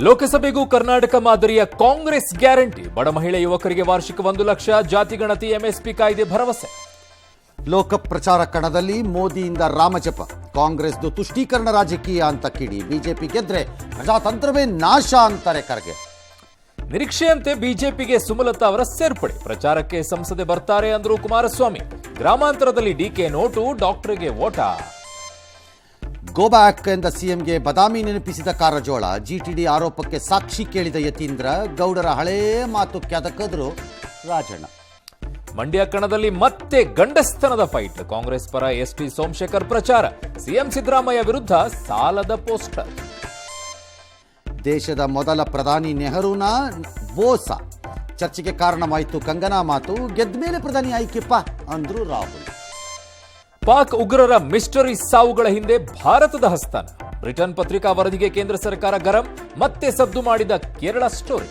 ಲೋಕಸಭೆಗೂ ಕರ್ನಾಟಕ ಮಾದರಿಯ ಕಾಂಗ್ರೆಸ್ ಗ್ಯಾರಂಟಿ. ಬಡ ಮಹಿಳೆ ಯುವಕರಿಗೆ ವಾರ್ಷಿಕ 1 ಲಕ್ಷ, ಜಾತಿಗಣತಿ, ಎಂಎಸ್ಪಿ ಕಾಯ್ದೆ ಭರವಸೆ. ಲೋಕ ಪ್ರಚಾರ ಕಣದಲ್ಲಿ ಮೋದಿಯಿಂದ ರಾಮಜಪ. ಕಾಂಗ್ರೆಸ್ದು ತುಷ್ಟೀಕರಣ ರಾಜಕೀಯ ಅಂತ ಕಿಡಿ. ಬಿಜೆಪಿ ಗೆದ್ರೆ ಪ್ರಜಾತಂತ್ರವೇ ನಾಶ ಅಂತಾರೆ ಖರ್ಗೆ. ನಿರೀಕ್ಷೆಯಂತೆ ಬಿಜೆಪಿಗೆ ಸುಮಲತಾ ಅವರ ಸೇರ್ಪಡೆ. ಪ್ರಚಾರಕ್ಕೆ ಸಂಸದೆ ಬರ್ತಾರೆ ಅಂದ್ರು ಕುಮಾರಸ್ವಾಮಿ. ಗ್ರಾಮಾಂತರದಲ್ಲಿ ಡಿಕೆ ನೋಟು, ಡಾಕ್ಟರ್ಗೆ ಓಟ. ಗೋ ಬ್ಯಾಕ್ ಎಂದ ಸಿಎಂಗೆ ಬದಾಮಿ ನೆನಪಿಸಿದ ಕಾರಜೋಳ. ಜಿಟಿಡಿ ಆರೋಪಕ್ಕೆ ಸಾಕ್ಷಿ ಕೇಳಿದ ಯತೀಂದ್ರ. ಗೌಡರ ಹಳೇ ಮಾತು ಕೆದಕದ್ರು ರಾಜಣ್ಣ. ಮಂಡ್ಯ ಕಣದಲ್ಲಿ ಮತ್ತೆ ಗಂಡಸ್ತನದ ಫೈಟ್. ಕಾಂಗ್ರೆಸ್ ಪರ ಎಸ್ಟಿ ಸೋಮಶೇಖರ್ ಪ್ರಚಾರ. ಸಿಎಂ ಸಿದ್ದರಾಮಯ್ಯ ವಿರುದ್ಧ ಸಾಲದ ಪೋಸ್ಟರ್. ದೇಶದ ಮೊದಲ ಪ್ರಧಾನಿ ನೆಹರೂನ ಬೋಸ. ಚರ್ಚೆಗೆ ಕಾರಣವಾಯಿತು ಕಂಗನಾ ಮಾತು. ಗೆದ್ದ ಮೇಲೆ ಪ್ರಧಾನಿ ಆಯ್ಕೆಪ್ಪ ಅಂದ್ರು ರಾಹುಲ್. ಪಾಕ್ ಉಗ್ರರ ಮಿಸ್ಟರಿ ಸಾವುಗಳ ಹಿಂದೆ ಭಾರತದ ಹಸ್ತಾನ. ಬ್ರಿಟನ್ ಪತ್ರಿಕಾ ವರದಿಗೆ ಕೇಂದ್ರ ಸರ್ಕಾರ ಗರಂ. ಮತ್ತೆ ಸದ್ದು ಮಾಡಿದ ಕೇರಳ ಸ್ಟೋರಿ.